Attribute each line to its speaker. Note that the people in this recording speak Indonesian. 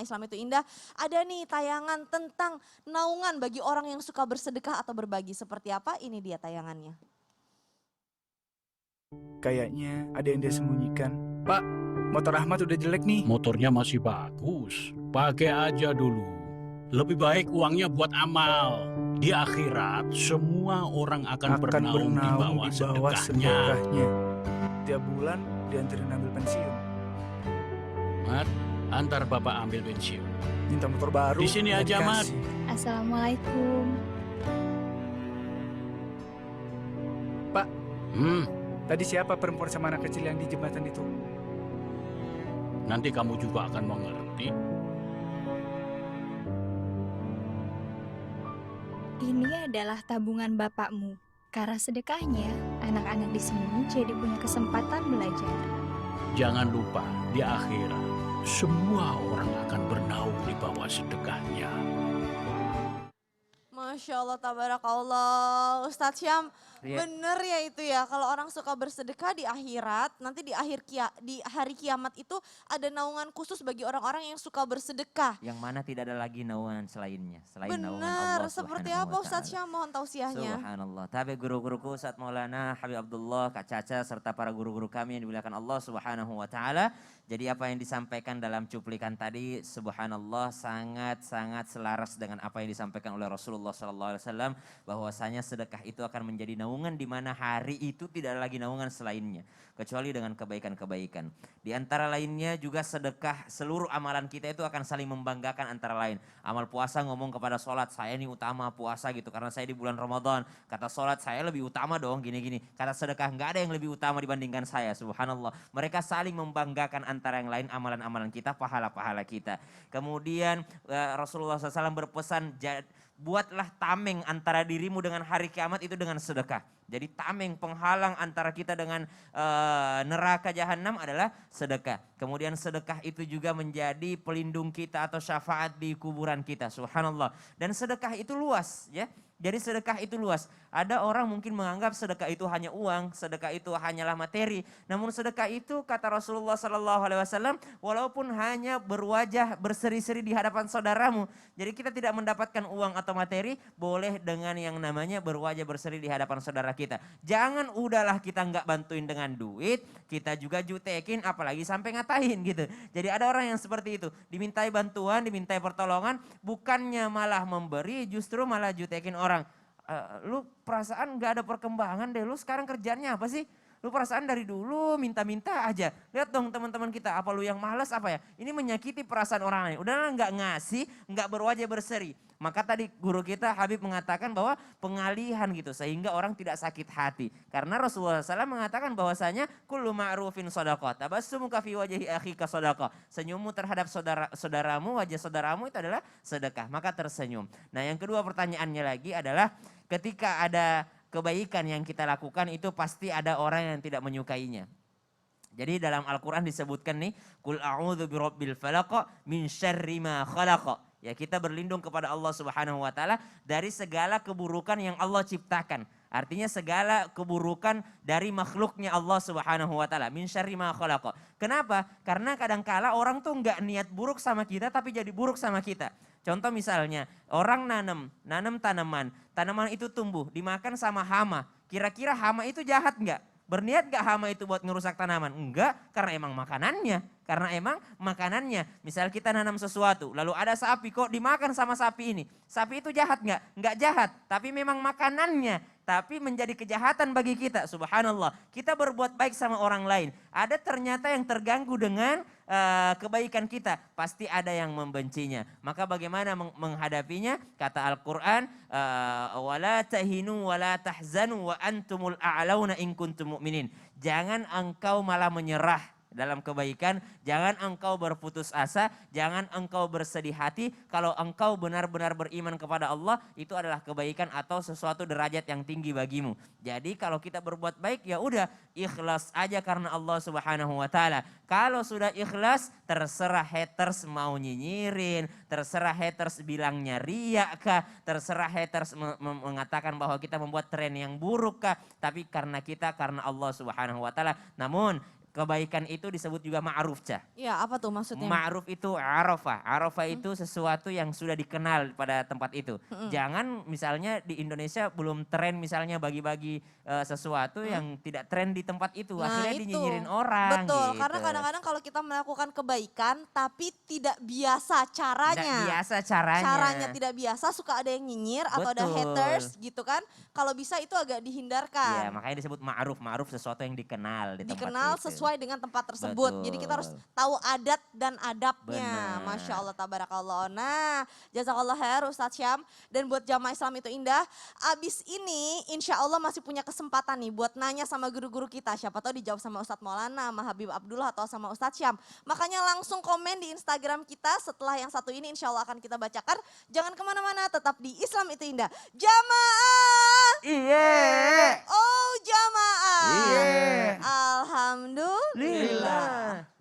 Speaker 1: Islam itu indah. Ada nih tayangan tentang naungan bagi orang yang suka bersedekah atau berbagi. Seperti apa? Ini dia tayangannya.
Speaker 2: Kayaknya ada yang dia sembunyikan.
Speaker 3: Pak,
Speaker 2: Motor Ahmad udah jelek nih.
Speaker 3: motornya masih bagus. Pakai aja dulu. Lebih baik uangnya buat amal. Di akhirat, semua orang akan bernaung di bawah sedekahnya.
Speaker 2: Tiap bulan dianterin ambil pensiun.
Speaker 3: Mat, antar Bapak ambil pensiun.
Speaker 2: Minta motor baru.
Speaker 3: Di sini
Speaker 2: nggak
Speaker 3: aja, Mat.
Speaker 2: dikasih.
Speaker 4: Assalamualaikum.
Speaker 2: Tadi siapa perempuan sama anak kecil yang di jembatan itu?
Speaker 3: Nanti kamu juga akan mengerti.
Speaker 4: Ini adalah tabungan bapakmu. Karena sedekahnya, anak-anak di sini jadi punya kesempatan belajar.
Speaker 3: Jangan lupa, di akhirat, semua orang akan bernaung di bawah sedekahnya.
Speaker 1: Masya Allah, tabarakallah. Ustadz Syam,
Speaker 5: Iya.
Speaker 1: bener ya itu ya. Kalau orang suka bersedekah di akhirat, nanti di hari kiamat itu ada naungan khusus bagi orang-orang yang suka bersedekah.
Speaker 5: Yang mana tidak ada lagi naungan selainnya. Selain naungan Allah
Speaker 1: Bener, seperti
Speaker 5: Subhanahu
Speaker 1: apa
Speaker 5: wa
Speaker 1: Ustadz
Speaker 5: ta'ala.
Speaker 1: Syam? Mohon tausiahnya.
Speaker 5: Subhanallah. Tapi guru-guruku Ustadz Maulana, Habib Abdullah, Kak Caca, serta para guru-guru kami yang dimuliakan Allah Subhanahu wa ta'ala. Jadi apa yang disampaikan dalam cuplikan tadi, subhanallah, sangat-sangat selaras dengan apa yang disampaikan oleh Rasulullah SAW. Bahwasanya sedekah itu akan menjadi naungan di mana hari itu tidak ada lagi naungan selainnya. Kecuali dengan kebaikan-kebaikan. Di antara lainnya juga sedekah, seluruh amalan kita itu akan saling membanggakan antara lain. Amal puasa ngomong kepada sholat, saya ini utama puasa gitu karena saya di bulan Ramadan. Kata sholat, saya lebih utama dong gini-gini. Kata sedekah, nggak ada yang lebih utama dibandingkan saya, subhanallah. Mereka saling membanggakan antara yang lain amalan-amalan kita, pahala-pahala kita. Kemudian Rasulullah SAW berpesan, buatlah tameng antara dirimu dengan hari kiamat itu dengan sedekah. Jadi tameng penghalang antara kita dengan neraka jahanam adalah sedekah. Kemudian sedekah itu juga menjadi pelindung kita atau syafaat di kuburan kita, subhanallah. Dan sedekah itu luas ya. Jadi sedekah itu luas. Ada orang mungkin menganggap sedekah itu hanya uang, sedekah itu hanyalah materi. Namun sedekah itu kata Rasulullah SAW, walaupun hanya berwajah berseri-seri di hadapan saudaramu. Jadi kita tidak mendapatkan uang atau materi, boleh dengan yang namanya berwajah berseri di hadapan saudara kita. Jangan udahlah kita nggak bantuin dengan duit, kita juga jutekin apalagi sampai ngatain gitu. Jadi ada orang yang seperti itu, dimintai bantuan, dimintai pertolongan, bukannya malah memberi, justru malah jutekin orang. Lu perasaan gak ada perkembangan deh, lu sekarang kerjaannya apa sih? Lu perasaan dari dulu minta-minta aja. Lihat dong teman-teman kita, apa lu yang malas apa ya? Ini menyakiti perasaan orang lain. Udah nggak ngasih, nggak berwajah berseri. Maka tadi guru kita Habib mengatakan bahwa pengalihan gitu sehingga orang tidak sakit hati. Karena Rasulullah SAW mengatakan bahwasanya kullu ma'rufin shadaqah, tabassumuka fi wajhi akhika shadaqah. Senyummu terhadap saudaramu, wajah saudaramu itu adalah sedekah, maka tersenyum. Nah, yang kedua pertanyaannya lagi adalah ketika ada kebaikan yang kita lakukan itu pasti ada orang yang tidak menyukainya. Jadi dalam Al-Quran disebutkan nih, Qul a'udzu birabbil falaq min syarri ma khalaq. Ya, kita berlindung kepada Allah Subhanahu wa taala dari segala keburukan yang Allah ciptakan. Artinya segala keburukan dari makhluknya Allah Subhanahu wa taala. Min syarri ma khalaq. Kenapa? Karena kadangkala orang tuh enggak niat buruk sama kita tapi jadi buruk sama kita. Contoh misalnya, orang nanam tanaman itu tumbuh, dimakan sama hama. Kira-kira hama itu jahat enggak? Berniat gak hama itu buat ngerusak tanaman? Enggak, karena emang makanannya. Karena emang makanannya. Misal kita nanam sesuatu, lalu ada sapi kok dimakan sama sapi ini. Sapi itu jahat enggak? Enggak jahat, tapi memang makanannya. Tapi menjadi kejahatan bagi kita, subhanallah. Kita berbuat baik sama orang lain. Ada ternyata yang terganggu dengan kebaikan kita. Pasti ada yang membencinya. Maka bagaimana menghadapinya? Kata Al-Quran, wala tahinu wala tahzanu wa antumul a'launa in kuntum mu'minin. Jangan engkau malah menyerah dalam kebaikan, jangan engkau berputus asa, jangan engkau bersedih hati. Kalau engkau benar-benar beriman kepada Allah, itu adalah kebaikan atau sesuatu derajat yang tinggi bagimu. Jadi kalau kita berbuat baik, ya udah ikhlas aja karena Allah Subhanahu wa taala. Kalau sudah ikhlas, terserah haters mau nyinyirin, terserah haters bilangnya riak kah, terserah haters mengatakan bahwa kita membuat tren yang buruk kah, tapi karena Allah Subhanahu wa taala. Namun Kebaikan itu disebut juga ma'ruf, Cah.
Speaker 1: Ya, apa tuh maksudnya?
Speaker 5: Ma'ruf itu arafah. Arafah itu sesuatu yang sudah dikenal pada tempat itu. Jangan misalnya di Indonesia belum tren misalnya bagi-bagi sesuatu yang tidak tren di tempat itu.
Speaker 1: Nah,
Speaker 5: Akhirnya
Speaker 1: itu.
Speaker 5: dinyinyir orang.
Speaker 1: Betul,
Speaker 5: gitu.
Speaker 1: karena kadang-kadang kalau kita melakukan kebaikan tapi tidak biasa caranya.
Speaker 5: Tidak biasa caranya.
Speaker 1: Caranya tidak biasa, suka ada yang nyinyir atau ada
Speaker 5: Betul.
Speaker 1: haters gitu kan. Kalau bisa itu agak
Speaker 5: Iya,
Speaker 1: dihindarkan.
Speaker 5: makanya disebut ma'ruf. Ma'ruf sesuatu yang dikenal di tempat
Speaker 1: Dikenal
Speaker 5: itu.
Speaker 1: sesuai dengan tempat tersebut. Jadi kita harus tahu adat dan adabnya.
Speaker 5: Benar.
Speaker 1: Masya Allah, tabarakallah. Nah, jazakallah khair Ustadz Syam. Dan buat jamaah Islam itu indah, abis ini insya Allah masih punya kesempatan nih buat nanya sama guru-guru kita. Siapa tahu dijawab sama Ustadz Maulana, sama Habib Abdullah atau sama Ustadz Syam. Makanya langsung komen di Instagram kita setelah yang satu ini insya Allah akan kita bacakan. Jangan kemana-mana, tetap di Islam itu indah. Jamaah!
Speaker 5: Iya.
Speaker 1: Oh jamaah!
Speaker 5: Iya.
Speaker 1: Alhamdulillah.
Speaker 5: Lillah.